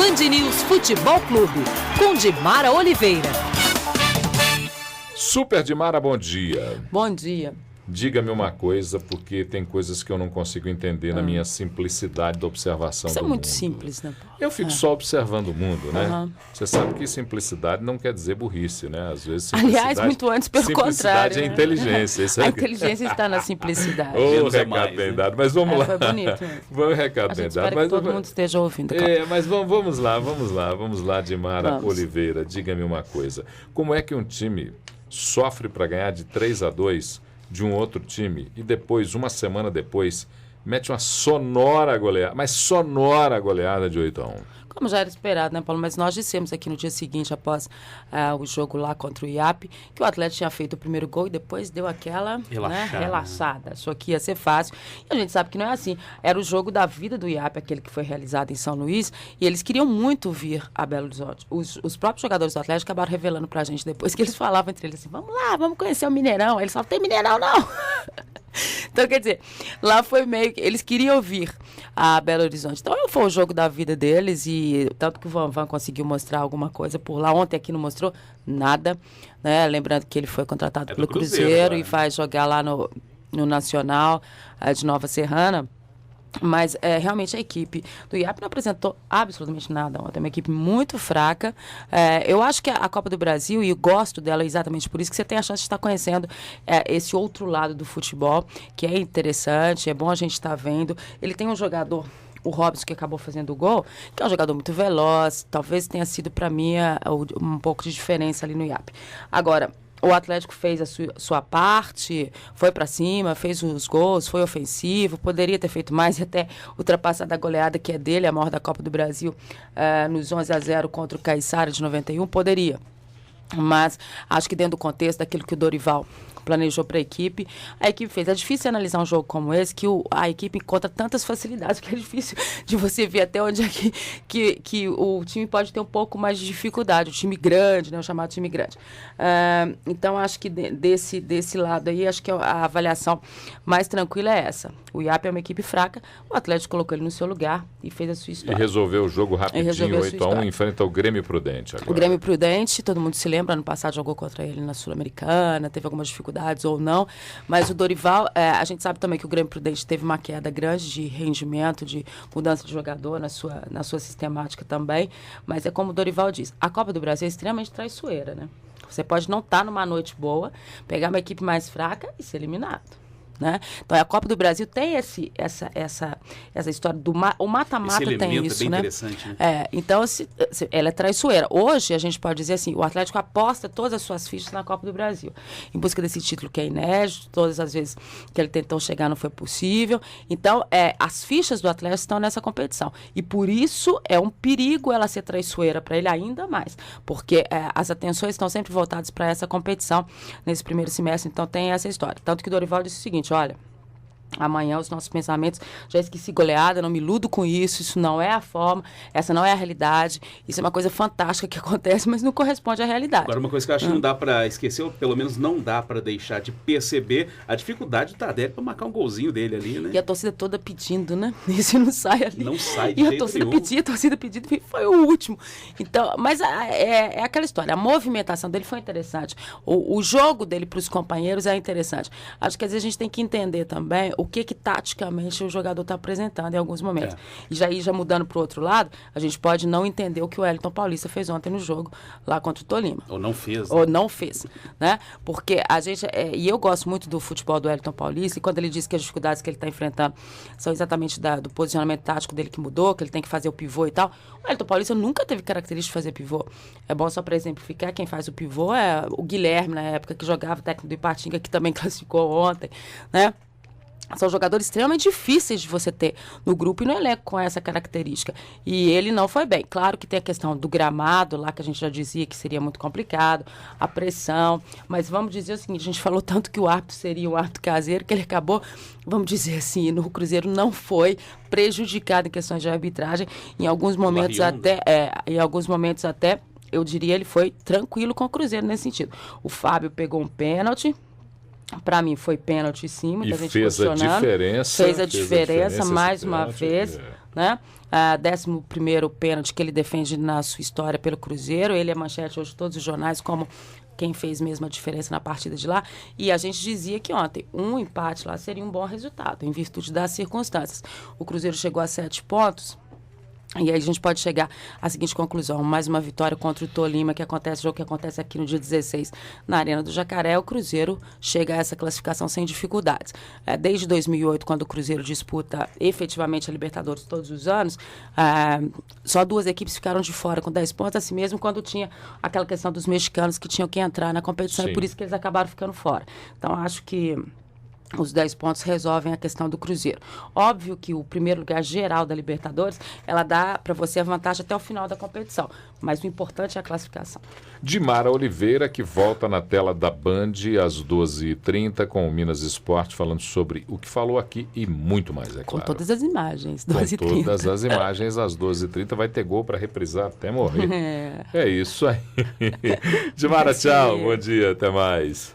Band News Futebol Clube, com Dimara Oliveira. Super Dimara, bom dia. Bom dia. Diga-me uma coisa, porque tem coisas que eu não consigo entender na minha simplicidade da observação Isso do é muito mundo. simples, né, Paulo? Eu fico só observando o mundo, né? Você sabe que simplicidade não quer dizer burrice, né? Às vezes Aliás, muito antes, pelo contrário. Simplicidade é inteligência. Isso é... A inteligência está na simplicidade. Ô, recado bem dado. Mas vamos lá. Foi bonito. Vamos recado bem dado. Mas todo mundo esteja ouvindo. Mas vamos lá, Dimara Oliveira. Diga-me uma coisa. Como é que um time sofre para ganhar de 3-2 de um outro time e depois, uma semana depois, mete uma sonora goleada, mas sonora goleada de 8-1? Como já era esperado, né, Paulo? Mas nós dissemos aqui no dia seguinte, após o jogo lá contra o IAP, que o Atlético tinha feito o primeiro gol e depois deu aquela relaxada. Achou que ia ser fácil. E a gente sabe que não é assim. Era o jogo da vida do IAP, aquele que foi realizado em São Luís, e eles queriam muito vir a Belo Horizonte. Os próprios jogadores do Atlético acabaram revelando pra gente depois que eles falavam entre eles assim, vamos lá, vamos conhecer o Mineirão. Aí eles falavam, tem Mineirão não! Então, quer dizer, lá foi meio que... Eles queriam vir a Belo Horizonte. Então, foi o jogo da vida deles e tanto que o Van conseguiu mostrar alguma coisa por lá. Ontem aqui não mostrou nada, né? Lembrando que ele foi contratado pelo Cruzeiro e vai jogar lá no Nacional de Nova Serrana. Mas realmente a equipe do IAP não apresentou absolutamente nada ontem. É uma equipe muito fraca. Eu acho que a Copa do Brasil, e eu gosto dela exatamente por isso, que você tem a chance de estar conhecendo esse outro lado do futebol, que é interessante, é bom a gente estar vendo. Ele tem um jogador, o Robson, que acabou fazendo o gol, que é um jogador muito veloz, talvez tenha sido para mim um pouco de diferença ali no IAP. Agora, o Atlético fez a sua parte, foi para cima, fez os gols, foi ofensivo, poderia ter feito mais e até ultrapassado a goleada que é dele, a maior da Copa do Brasil, nos 11-0 contra o Caiçara de 91, poderia. Mas acho que dentro do contexto daquilo que o Dorival planejou para a equipe fez. É difícil analisar um jogo como esse, que a equipe encontra tantas facilidades, que é difícil de você ver até onde é que o time pode ter um pouco mais de dificuldade. O time grande, né, o chamado time grande. Então, acho que desse lado aí, acho que a avaliação mais tranquila é essa. O IAP é uma equipe fraca, o Atlético colocou ele no seu lugar e fez a sua história. E resolveu o jogo rapidinho, 8-1, enfrenta o Grêmio Prudente agora. O Grêmio Prudente, todo mundo se lembra, ano passado jogou contra ele na Sul-Americana, teve algumas dificuldades ou não, mas o Dorival, a gente sabe também que o Grêmio Prudente teve uma queda grande de rendimento, de mudança de jogador na sua sistemática também, mas é como o Dorival diz, a Copa do Brasil é extremamente traiçoeira, né? Você pode não estar numa noite boa, pegar uma equipe mais fraca e ser eliminado. Né? Então, a Copa do Brasil tem essa história do o mata-mata, tem isso, é bem né? Interessante, né? Então, ela é traiçoeira. Hoje, a gente pode dizer assim, o Atlético aposta todas as suas fichas na Copa do Brasil, em busca desse título que é inédito, todas as vezes que ele tentou chegar não foi possível. Então, as fichas do Atlético estão nessa competição. E por isso é um perigo ela ser traiçoeira para ele ainda mais, porque as atenções estão sempre voltadas para essa competição nesse primeiro semestre. Então, tem essa história. Tanto que o Dorival disse o seguinte, olha, amanhã os nossos pensamentos, já esqueci goleada, não me iludo com isso não é a forma, essa não é a realidade, isso é uma coisa fantástica que acontece, mas não corresponde à realidade. Agora, uma coisa que eu acho que não dá para esquecer, ou pelo menos não dá para deixar de perceber, a dificuldade do Tardelli para marcar um golzinho dele ali, né? E a torcida toda pedindo, né? Isso não sai ali. Não sai de E jeito a torcida nenhum. pedia, foi o último. Então, mas é aquela história, a movimentação dele foi interessante, o jogo dele para os companheiros é interessante. Acho que às vezes a gente tem que entender também o que taticamente o jogador está apresentando em alguns momentos. E já mudando para o outro lado, a gente pode não entender o que o Wellington Paulista fez ontem no jogo lá contra o Tolima. Ou não fez. Ou não fez, né? Porque a gente... e eu gosto muito do futebol do Wellington Paulista, e quando ele diz que as dificuldades que ele está enfrentando são exatamente do posicionamento tático dele que mudou, que ele tem que fazer o pivô e tal, o Wellington Paulista nunca teve característica de fazer pivô. É bom só para exemplificar, quem faz o pivô é o Guilherme, na época, que jogava, o técnico do Ipatinga, que também classificou ontem, né? São jogadores extremamente difíceis de você ter no grupo e no elenco com essa característica. E ele não foi bem. Claro que tem a questão do gramado lá, que a gente já dizia que seria muito complicado, a pressão. Mas vamos dizer o seguinte, a gente falou tanto que o árbitro seria um árbitro caseiro, que ele acabou, vamos dizer assim, no Cruzeiro não foi prejudicado em questões de arbitragem. Em alguns momentos até, eu diria, ele foi tranquilo com o Cruzeiro nesse sentido. O Fábio pegou um pênalti. Para mim foi pênalti sim, muita gente fez a diferença. Fez a diferença mais uma vez, né? 11º pênalti que ele defende na sua história pelo Cruzeiro. Ele é manchete hoje de todos os jornais como quem fez mesmo a diferença na partida de lá. E a gente dizia que ontem um empate lá seria um bom resultado, em virtude das circunstâncias. O Cruzeiro chegou a 7 pontos. E aí a gente pode chegar à seguinte conclusão: mais uma vitória contra o Tolima, jogo que acontece aqui no dia 16 na Arena do Jacaré. O Cruzeiro chega a essa classificação sem dificuldades. Desde 2008, quando o Cruzeiro disputa efetivamente a Libertadores todos os anos, só 2 equipes ficaram de fora com 10 pontos, assim mesmo quando tinha aquela questão dos mexicanos que tinham que entrar na competição. Sim. E por isso que eles acabaram ficando fora. Então, acho que os 10 pontos resolvem a questão do Cruzeiro. Óbvio que o primeiro lugar geral da Libertadores, ela dá para você a vantagem até o final da competição. Mas o importante é a classificação. Dimara Oliveira, que volta na tela da Band às 12h30 com o Minas Esporte, falando sobre o que falou aqui e muito mais, é claro. Com todas as imagens, 12h30. Com todas as imagens, às 12h30. Vai ter gol para reprisar até morrer. É isso aí. Dimara, tchau. Bom dia, até mais.